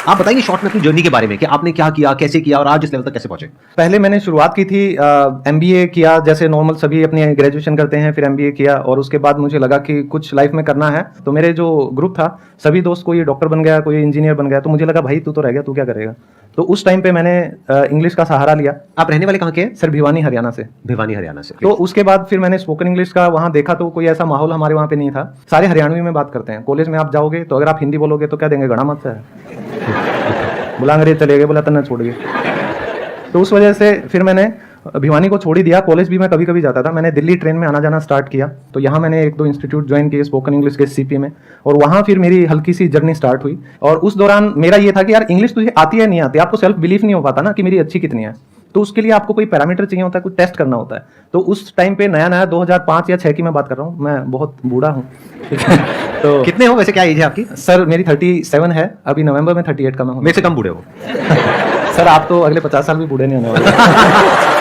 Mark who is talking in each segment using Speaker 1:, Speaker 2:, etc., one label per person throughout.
Speaker 1: आप बताइए शॉर्ट में अपनी जर्नी के बारे में कि आपने क्या किया, कैसे किया और आज इस लेवल तक कैसे पहुंचे।
Speaker 2: पहले मैंने शुरुआत की थी एमबीए किया, जैसे नॉर्मल सभी अपनी ग्रेजुएशन करते हैं, फिर एमबीए किया और उसके बाद मुझे लगा कि कुछ लाइफ में करना है। तो मेरे जो ग्रुप था सभी दोस्त, कोई डॉक्टर बन गया, कोई इंजीनियर बन गया, तो मुझे लगा भाई तू तो रह गया, तू क्या करेगा। तो उस टाइम पे मैंने इंग्लिश का सहारा लिया।
Speaker 1: आप रहने वाले कहाँ के हैं?
Speaker 2: सर भिवानी हरियाणा से।
Speaker 1: भिवानी हरियाणा से।
Speaker 2: तो उसके बाद फिर मैंने स्पोकन इंग्लिश का वहाँ देखा, तो कोई ऐसा माहौल हमारे वहाँ पे नहीं था, सारे हरियाणवी में बात करते हैं। कॉलेज में आप जाओगे तो अगर आप हिंदी बोलोगे तो क्या देंगे, गड़ा मत है, बुलांगे चले गए, बोला तन्ना छोड़ गए। तो उस वजह से फिर मैंने भिवानी को छोड़ ही दिया। कॉलेज भी मैं कभी कभी जाता था। मैंने दिल्ली ट्रेन में आना जाना स्टार्ट किया, तो यहाँ मैंने 1-2 इंस्टीट्यूट ज्वाइन किए स्पोकन इंग्लिश के सीपी में, और वहाँ फिर मेरी हल्की सी जर्नी स्टार्ट हुई। और उस दौरान मेरा ये था कि यार इंग्लिश तुझे आती है नहीं आती, आपको सेल्फ बिलीफ नहीं हो पाता ना कि मेरी अच्छी कितनी है। तो उसके लिए आपको कोई पैरामीटर चाहिए होता है, कुछ टेस्ट करना होता है। तो उस टाइम पे नया 2005 या 6 की मैं बात कर रहा हूँ, मैं बहुत बूढ़ा हूँ।
Speaker 1: तो कितने हो वैसे, क्या एज है आपकी?
Speaker 2: सर मेरी 37 है, अभी नवंबर में 38 का मैं हूँ।
Speaker 1: मेरे से कम बूढ़े हो।
Speaker 2: सर आप तो अगले 50 साल भी बूढ़े नहीं होने वाले।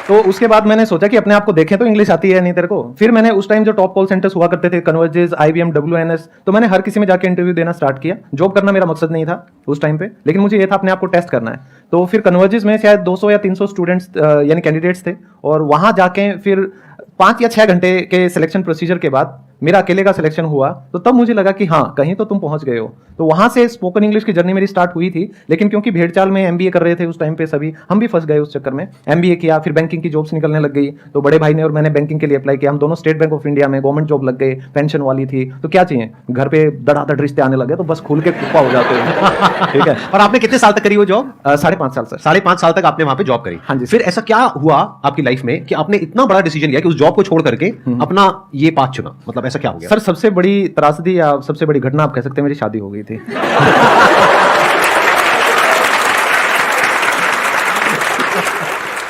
Speaker 2: तो उसके बाद मैंने सोचा कि अपने आप को देखें तो इंग्लिश आती है नहीं तेरे को। फिर मैंने उस टाइम जो टॉप कॉल सेंटर्स हुआ करते थे, कन्वर्जेस, IBM, WNS, तो मैंने हर किसी में जाके इंटरव्यू देना स्टार्ट किया। जॉब करना मेरा मकसद नहीं था उस टाइम पे, लेकिन मुझे ये था अपने आप को टेस्ट करना है। तो फिर कन्वर्जेस में शायद 200 या 300 स्टूडेंट्स यानी कैंडिडेट्स थे, और वहां जाके फिर 5 या 6 घंटे के सिलेक्शन प्रोसीजर के बाद मेरा अकेले का सिलेक्शन हुआ। तो तब मुझे लगा कि हाँ कहीं तो तुम पहुंच गए हो। तो वहां से स्पोकन इंग्लिश की जर्नी मेरी स्टार्ट हुई थी। लेकिन क्योंकि भेड़चाल में MBA कर रहे थे उस टाइम पे सभी, हम भी फंस गए उस चक्कर में। MBA किया, फिर बैंकिंग की जॉब्स निकलने लग गई, तो बड़े भाई ने और मैंने बैंकिंग के लिए अप्लाई किया। हम दोनों स्टेट बैंक ऑफ इंडिया में गवर्नमेंट जॉब लग गए, पेंशन वाली थी। तो क्या चाहिए, घर पे धड़ाधड़ रिश्ते आने लगे, तो बस खुल के कुप्पा हो जाते हैं। ठीक है।
Speaker 1: और आपने कितने साल तक करी वो जॉब?
Speaker 2: 5.5 साल सर।
Speaker 1: 5.5 साल तक आपने वहां पे जॉब करी।
Speaker 2: हाँ जी।
Speaker 1: फिर ऐसा क्या हुआ आपकी लाइफ में कि आपने इतना बड़ा डिसीजन लिया कि उस जॉब को छोड़ करके अपना ये पाथ चुना? मतलब ऐसा क्या हो गया?
Speaker 2: सर सबसे बड़ी त्रासदी या सबसे बड़ी घटना आप कह सकते हैं, मेरी शादी हो गई थी।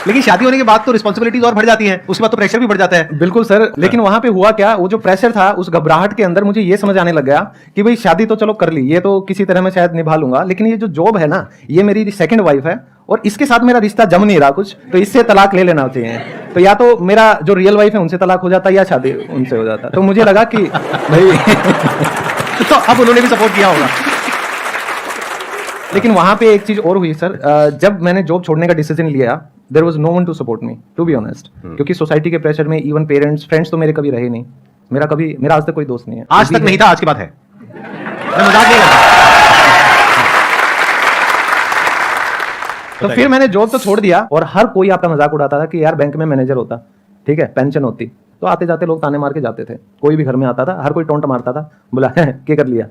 Speaker 1: लेकिन शादी होने के बाद तो रिस्पॉन्सिबिलिटीज और बढ़ जाती हैं, उसके बाद तो प्रेशर भी बढ़ जाता है।
Speaker 2: बिल्कुल सर, लेकिन वहां पे हुआ क्या, वो जो प्रेशर था उस घबराहट के अंदर मुझे ये समझ आने लग गया कि भाई शादी तो चलो कर ली, ये तो किसी तरह मैं शायद निभा लूंगा, लेकिन ये जो जॉब है ना, ये मेरी सेकंड वाइफ है और इसके साथ मेरा रिश्ता जम नहीं रहा कुछ, तो इससे तलाक ले लेना चाहिए। तो या तो मेरा जो रियल वाइफ है उनसे तलाक हो जाता या शादी उनसे हो जाता। तो मुझे लगा कि भाई
Speaker 1: तो अब उन्होंने भी सपोर्ट किया होगा।
Speaker 2: लेकिन वहां पे एक चीज और हुई सर, जब मैंने जॉब छोड़ने का डिसीजन लिया, there was no one to support me, to be honest. क्योंकि सोसाइटी के प्रेशर में इवन पेरेंट्स, फ्रेंड्स तो मेरे कभी रहे नहीं। मेरा आज तक कोई दोस्त नहीं है।
Speaker 1: आज तक नहीं था, आज की बात है, मैं मजाक नहीं कर रहा।
Speaker 2: तो फिर मैंने जॉब तो छोड़ दिया, और हर कोई आपका मजाक उड़ाता था कि यार बैंक में मैनेजर होता, ठीक है, पेंशन होती, तो आते जाते लोग ताने मार के जाते थे। कोई भी घर में आता था, हर कोई टोंट मारता था, बोला क्या कर लिया।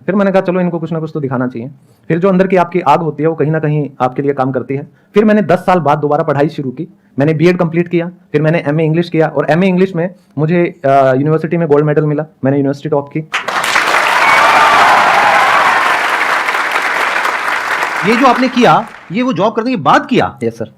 Speaker 2: फिर मैंने कहा चलो इनको कुछ ना कुछ तो दिखाना चाहिए। फिर जो अंदर की आपकी आग होती है वो कहीं ना कहीं आपके लिए काम करती है। फिर मैंने 10 साल बाद दोबारा पढ़ाई शुरू की। मैंने BEd कंप्लीट किया, फिर मैंने MA इंग्लिश किया, और MA इंग्लिश में मुझे यूनिवर्सिटी में गोल्ड मेडल मिला। मैंने यूनिवर्सिटी टॉप की।
Speaker 1: ये जो आपने किया, ये वो जॉब करने के बाद किया?
Speaker 2: Yes sir.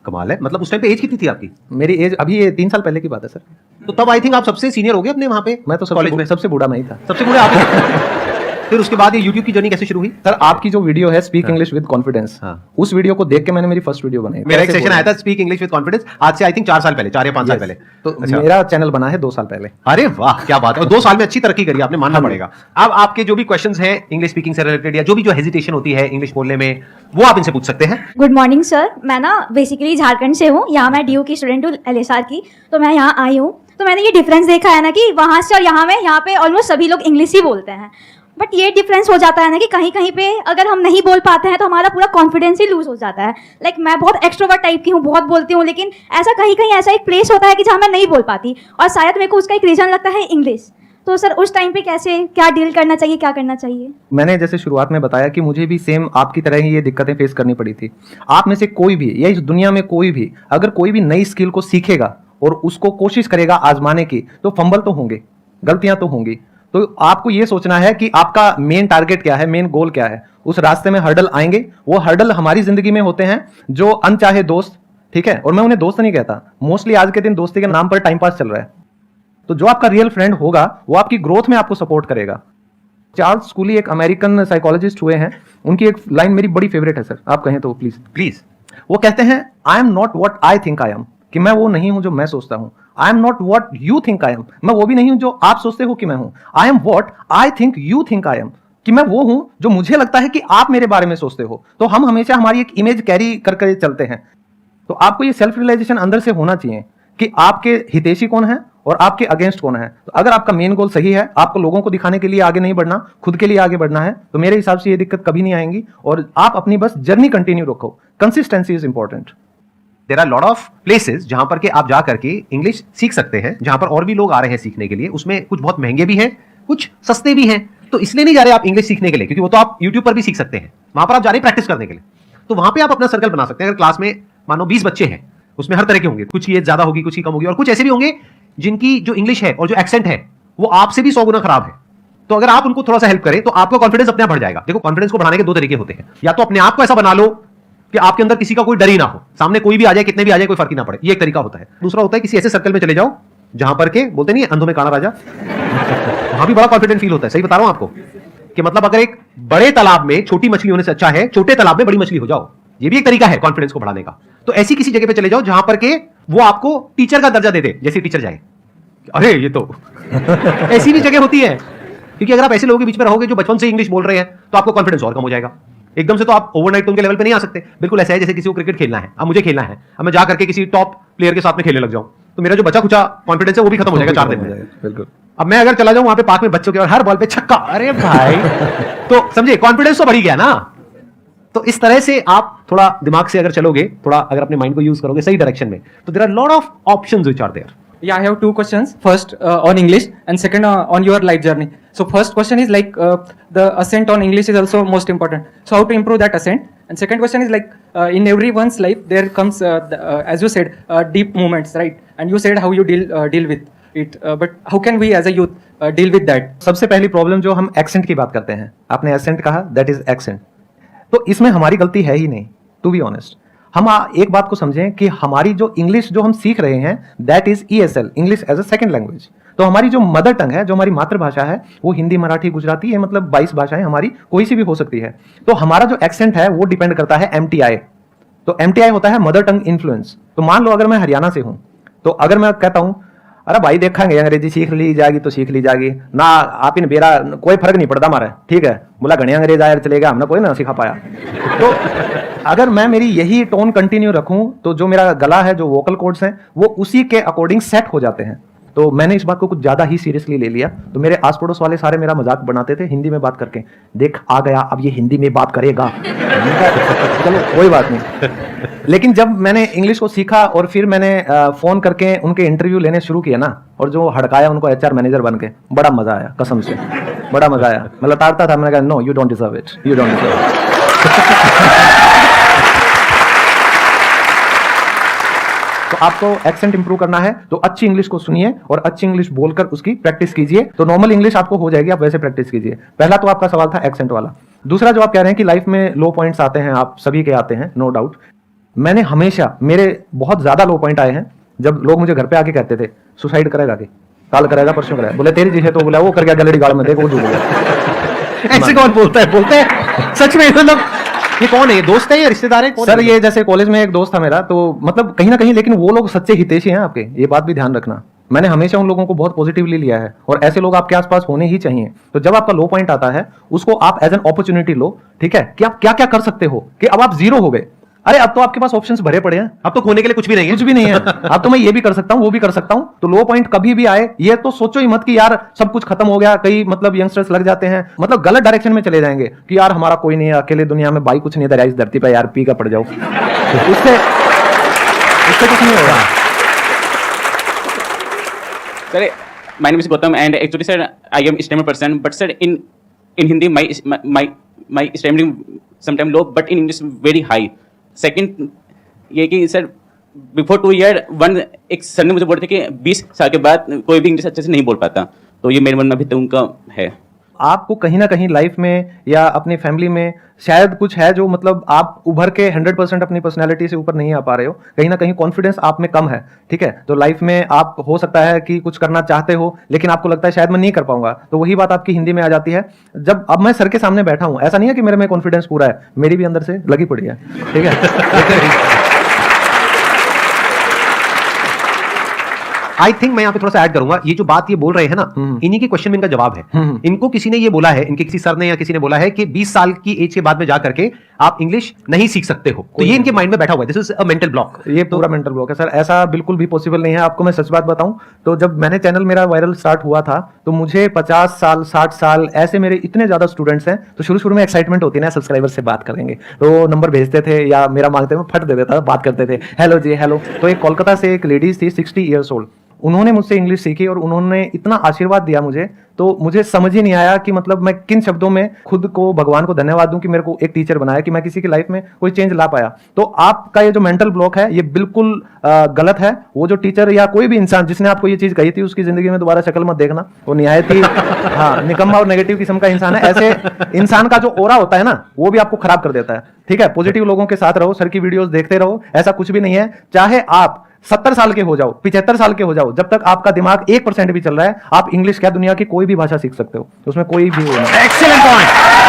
Speaker 1: कमाल है। मतलब उस टाइम पे एज कितनी थी आपकी?
Speaker 2: मेरी एज अभी ये 3 साल पहले की बात है सर।
Speaker 1: तो तब आई थिंक आप सबसे सीनियर हो गए अपने वहां पे?
Speaker 2: मैं तो
Speaker 1: कॉलेज में
Speaker 2: सबसे बूढ़ा मैं ही था।
Speaker 1: सबसे बूढ़े आप। फिर उसके बाद ये YouTube की जर्नी कैसे शुरू हुई?
Speaker 2: सर आपकी जो वीडियो है स्पीक इंग्लिश विद कॉन्फिडेंस, उस वीडियो को देख के मैंने मेरी फर्स्ट वीडियो बनाई।
Speaker 1: मेरा एक सेशन आया था स्पीक इंग्लिश विद कॉन्फिडेंस, आज से आई थिंक 4 साल पहले, 4 या 5 साल पहले।
Speaker 2: तो अच्छा। मेरा चैनल बना है 2 साल पहले।
Speaker 1: अरे वाह क्या बात है। और 2 साल में अच्छी तरक्की करी आपने, मानना पड़ेगा। अब आपके जो भी क्वेश्चंस हैं इंग्लिश स्पीकिंग से रिलेटेड, या जो भी जो हेजिटेशन होती है इंग्लिश बोलने में, वो आप इनसे पूछ सकते हैं।
Speaker 3: गुड मॉर्निंग सर, मैं ना बेसिकली झारखंड से हूँ। यहाँ मैं DU की स्टूडेंट हूँ, LSR की। तो मैं यहाँ आई हूँ, तो मैंने ये डिफरेंस देखा है ना कि वहाँ से और यहाँ पे ऑलमोस्ट सभी लोग इंग्लिश ही बोलते हैं। बट ये डिफरेंस हो जाता है ना कि कहीं कहीं पे अगर हम नहीं बोल पाते हैं तो हमारा पूरा कॉन्फिडेंस ही लूज हो जाता है। लाइक मैं बहुत एक्सट्रोवर्ट टाइप की हूँ, बहुत बोलती हूँ, लेकिन ऐसा कहीं कहीं ऐसा एक प्लेस होता है कि जहाँ मैं नहीं बोल पाती, और शायद मेरे को उसका एक रीज़न लगता है इंग्लिश। तो सर उस टाइम पे कैसे क्या डील करना चाहिए, क्या करना चाहिए?
Speaker 2: मैंने जैसे शुरुआत में बताया कि मुझे भी सेम आपकी तरह ही ये दिक्कतें फेस करनी पड़ी थी। आप में से कोई भी या इस दुनिया में कोई भी अगर कोई भी नई स्किल को सीखेगा और उसको कोशिश करेगा आजमाने की, तो फंबल तो होंगे, गलतियां तो होंगी। तो आपको ये सोचना है कि आपका मेन टारगेट क्या है, मेन गोल क्या है। उस रास्ते में हर्डल आएंगे, वो हर्डल हमारी जिंदगी में होते हैं जो अनचाहे दोस्त, ठीक है, और मैं उन्हें दोस्त नहीं कहता, मोस्टली आज के दिन दोस्ती के नाम पर टाइम पास चल रहा है। तो जो आपका रियल फ्रेंड होगा वो आपकी ग्रोथ में आपको सपोर्ट करेगा। चार्ल्स स्कूली एक अमेरिकन साइकोलॉजिस्ट हुए हैं, उनकी एक लाइन मेरी बड़ी फेवरेट है सर, आप कहें तो प्लीज।
Speaker 1: प्लीज।
Speaker 2: वो कहते हैं I am not what I think I am, कि मैं वो नहीं हूं जो मैं सोचता हूं, I am not what you think I am, मैं वो भी नहीं हूं जो आप सोचते हो कि मैं हूं। I am what I think you think I am, कि मैं वो हूं जो मुझे लगता है कि आप मेरे बारे में सोचते हो। तो हम हमेशा हमारी एक इमेज कैरी करके चलते हैं। तो आपको ये सेल्फ रियलाइजेशन अंदर से होना चाहिए कि आपके हितैषी कौन है और आपके अगेंस्ट कौन है। तो अगर आपका मेन गोल सही है, आपको लोगों को दिखाने के लिए आगे नहीं बढ़ना, खुद के लिए आगे बढ़ना है, तो मेरे हिसाब से ये दिक्कत कभी नहीं आएंगी। और आप अपनी बस जर्नी कंटिन्यू रखो, consistency is important.
Speaker 1: There are lot of places जहां पर के आप जा करके इंग्लिश सीख सकते हैं, जहां पर और भी लोग आ रहे हैं सीखने के लिए। उसमें कुछ बहुत महंगे भी हैं, कुछ सस्ते भी हैं। तो इसलिए नहीं जा रहे आप इंग्लिश सीखने के लिए, क्योंकि वो तो आप यूट्यूब पर भी सीख सकते हैं। वहां पर आप जा रहे हैं प्रैक्टिस करने के लिए, तो वहां पे आप अपना सर्कल बना सकते हैं। अगर क्लास में मानो 20 बच्चे हैं, उसमें हर तरह के होंगे, कुछ की एज ज्यादा होगी, कुछ की कम होगी, और कुछ ऐसे भी होंगे जिनकी जो इंग्लिश है और जो एक्सेंट है वो आपसे भी 100 गुना खराब है। तो अगर आप उनको थोड़ा सा हेल्प करें तो आपका कॉन्फिडेंस अपने आप बढ़ जाएगा। देखो, कॉन्फिडेंस को बढ़ाने के 2 तरीके होते हैं। या तो अपने आप को ऐसा बना लो कि आपके अंदर किसी का कोई डर ही ना हो, सामने कोई भी आ जाए, कितने भी आ जाए, कोई फर्क ही ना पड़े, ये एक तरीका होता है। दूसरा होता है किसी ऐसे सर्कल में चले जाओ जहां पर के बोलते नहीं है अंधों में काना राजा, वहां भी बड़ा कॉन्फिडेंट फील होता है। सही बता रहा हूं आपको कि मतलब अगर एक बड़े तालाब में छोटी मछली होने से अच्छा है छोटे तालाब में बड़ी मछली हो जाओ। ये भी एक तरीका है कॉन्फिडेंस को बढ़ाने का। तो ऐसी किसी जगह पे चले जाओ जहां पर के वो आपको टीचर का दर्जा दे दे, जैसे टीचर जाए, अरे ये तो ऐसी भी जगह होती है। क्योंकि अगर आप ऐसे लोगों के बीच में रहोगे जो बचपन से इंग्लिश बोल रहे हैं तो आपको कॉन्फिडेंस और कम हो जाएगा। एकदम से तो आप ओवरनाइट उनके लेवल पे नहीं आ सकते। बिल्कुल ऐसा है जैसे किसी को क्रिकेट खेलना है, अब मुझे खेलना है, अब मैं जा करके किसी टॉप प्लेयर के साथ में खेलने लग जाऊं तो मेरा जो बचा खुचा कॉन्फिडेंस है वो भी खत्म हो जाएगा 4 दिन में।
Speaker 2: बिल्कुल।
Speaker 1: अब मैं अगर चला जाऊं वहां पे पार्क में बच्चों के और हर बॉल पे छक्का, अरे भाई तो समझे कॉन्फिडेंस तो बढ़ ही गया ना। तो इस तरह से आप थोड़ा दिमाग से अगर चलोगे, थोड़ा अगर अपने माइंड को यूज करोगे सही डायरेक्शन में, तो there are lot of options which are there.
Speaker 4: Yeah, I have 2 questions. First, on English, and second, on your life journey. So, first question is like the accent on English is also most important. So, how to improve that accent? And second question is like in everyone's life there comes, as you said, deep moments, right? And you said how you deal with it. But how can we as a youth deal with that?
Speaker 2: सबसे पहली problem जो हम accent की बात करते हैं, आपने accent कहा, दैट इज एक्सेंट। तो इसमें हमारी गलती है ही नहीं, टू बी ऑनेस्ट। हम एक बात को समझें कि हमारी जो इंग्लिश जो हम सीख रहे हैं that is ESL, English as a second language. तो हमारी जो मदर टंग है, जो हमारी मातृभाषा है, वो हिंदी, मराठी, गुजराती है, मतलब 22 भाषाएं हमारी कोई सी भी हो सकती है। तो हमारा जो एक्सेंट है वो डिपेंड करता है MTI। तो MTI होता है मदर टंग इन्फ्लुएंस। तो मान लो अगर मैं हरियाणा से हूं, तो अगर मैं कहता हूं अरे भाई देखेंगे अंग्रेजी सीख ली जाएगी तो सीख ली जाएगी ना, आप इन बेरा कोई फर्क नहीं पड़ता हमारे, ठीक है, बोला घने अंग्रेज आयर चलेगा, हमने कोई ना सिखा पाया। तो अगर मैं मेरी यही टोन कंटिन्यू रखूं तो जो मेरा गला है, जो वोकल कॉर्ड्स हैं, वो उसी के अकॉर्डिंग सेट हो जाते हैं। तो मैंने इस बात को कुछ ज्यादा ही सीरियसली ले लिया। तो मेरे आस पड़ोस वाले सारे मेरा मजाक बनाते थे हिंदी में बात करके, देख आ गया अब ये हिंदी में बात करेगा। चलो कोई बात नहीं। लेकिन जब मैंने इंग्लिश को सीखा और फिर मैंने फोन करके उनके इंटरव्यू लेने शुरू किया ना, और जो हड़काया उनको HR मैनेजर बन के, बड़ा मजा आया, कसम से बड़ा मजा आया। मैं लताड़ता था, मैंने कहा no you don't deserve it, you don't deserve it. तो आपको एक्सेंट इंप्रूव करना है तो अच्छी इंग्लिश को सुनिए और अच्छी इंग्लिश बोलकर उसकी प्रैक्टिस कीजिए, तो नॉर्मल इंग्लिश आपको हो जाएगी, आप वैसे प्रैक्टिस कीजिए। पहला तो आपका सवाल था एक्सेंट वाला। दूसरा जो आप कह रहे हैं कि लाइफ में लो पॉइंट्स आते हैं, आप सभी के आते हैं, नो डाउट। मैंने हमेशा, मेरे बहुत ज्यादा लो पॉइंट आए हैं जब लोग मुझे घर पे आके कहते थे सुसाइड करेगा, कि काल करेगा, परसों करेगा, बोले तेरी जी है तो बोला वो कर गया गलड़ी गाड़ में, देखो वो डूब गया।
Speaker 1: ऐसे कौन बोलता है? बोलते हैं सच में? मतलब ये कौन है? ये दोस्त है या रिश्तेदार है? कौन
Speaker 2: सर
Speaker 1: है?
Speaker 2: ये जैसे कॉलेज में एक दोस्त था मेरा, तो मतलब कहीं ना कहीं, लेकिन वो लोग सच्चे हितैषी हैं आपके, ये बात भी ध्यान रखना। मैंने हमेशा उन लोगों को बहुत पॉजिटिवली लिया है और ऐसे लोग आपके आसपास होने ही चाहिए। तो जब आपका लो पॉइंट आता है उसको आप एज एन अपॉर्चुनिटी लो, ठीक है, कि आप क्या क्या कर सकते हो, कि अब आप जीरो हो गए, अरे अब तो आपके पास ऑप्शंस भरे पड़े हैं,
Speaker 1: अब तो खोने के लिए कुछ भी नहीं है,
Speaker 2: कुछ भी नहीं है। अब तो मैं ये भी कर सकता हूँ, वो भी कर सकता हूँ। तो लो पॉइंट कभी भी आए ये तो सोचो ही मत कि यार सब कुछ खत्म हो गया। कई मतलब यंगस्टर्स लग जाते हैं, मतलब गलत डायरेक्शन में चले जाएंगे कि यार हमारा कोई नहीं है, अकेले दुनिया में भाई कुछ नहीं है इस धरती पे, यार पी का पड़ जाओ। उससे कुछ नहीं होगा।
Speaker 5: Sir, my name is Gautam, and actually, sir, I am a stammer person. But sir, in Hindi, my stammering sometimes low, but in English very high. Second, ये कि सर बिफोर 2 ईयर एक सर ने मुझे बोला था कि 20 साल के बाद कोई भी इंग्लिश अच्छे से नहीं बोल पाता। तो ये मेरे मन में अभी तक उनका है।
Speaker 2: आपको कहीं ना कहीं लाइफ में या अपनी फैमिली में शायद कुछ है जो मतलब आप उभर के 100% अपनी पर्सनैलिटी से ऊपर नहीं आ पा रहे हो, कहीं ना कहीं कॉन्फिडेंस आप में कम है, ठीक है। तो लाइफ में आप हो सकता है कि कुछ करना चाहते हो लेकिन आपको लगता है शायद मैं नहीं कर पाऊंगा, तो वही बात आपकी हिंदी में आ जाती है। जब अब मैं सर के सामने बैठा हूं, ऐसा नहीं है कि मेरे में कॉन्फिडेंस पूरा है, मेरी भी अंदर से लगी पड़ी है, ठीक है।
Speaker 1: आई थिंक मैं यहाँ पे थोड़ा सा ऐड करूंगा, ये जो बात ये बोल रहे हैं ना, इन्हीं के क्वेश्चन में इनका जवाब है। इनको किसी ने ये बोला है, इनके किसी सर ने या किसी ने बोला है कि 20 साल की एज के बाद में जाकर के आप इंग्लिश नहीं सीख सकते हो, तो ये इनके माइंड में बैठा हुआ है, this is a mental block.
Speaker 2: ये पूरा मेंटल ब्लॉक है सर, ऐसा बिल्कुल भी पॉसिबल नहीं है। आपको मैं सच बात बताऊं तो जब मैंने चैनल मेरा वायरल स्टार्ट हुआ था तो मुझे 50 साल 60 साल ऐसे मेरे इतने ज्यादा स्टूडेंट्स हैं, तो शुरू में एक्साइटमेंट होती है ना, सब्सक्राइबर से बात करेंगे तो नंबर भेजते थे या मेरा मांगते मैं फट दे देता था, बात करते थे, हेलो जी हेलो। तो एक कोलकाता से एक लेडीज थी 60 ईयर्स ओल्ड, उन्होंने मुझसे इंग्लिश सीखी और उन्होंने इतना आशीर्वाद दिया मुझे, तो मुझे समझ ही नहीं आया कि मतलब मैं किन शब्दों में खुद को भगवान को धन्यवाद दूं कि मेरे को एक टीचर बनाया, कि मैं किसी की लाइफ में कोई चेंज ला पाया। तो आपका ये जो मेंटल ब्लॉक है ये बिल्कुल गलत है। वो जो टीचर या कोई भी इंसान जिसने आपको ये चीज कही थी उसकी जिंदगी में दोबारा शक्ल मत देखना, वो निहायत ही हाँ निकम्मा और नेगेटिव किस्म का इंसान है। ऐसे इंसान का जो ओरा होता है ना वो भी आपको खराब कर देता है। ठीक है, पॉजिटिव लोगों के साथ रहो, सर की वीडियोस देखते रहो, ऐसा कुछ भी नहीं है। चाहे आप 70 साल के हो जाओ, 75 साल के हो जाओ, जब तक आपका दिमाग 1% भी चल रहा है, आप इंग्लिश क्या दुनिया की कोई भी भाषा सीख सकते हो, उसमें कोई भी
Speaker 1: एक्सीलेंट पॉइंट।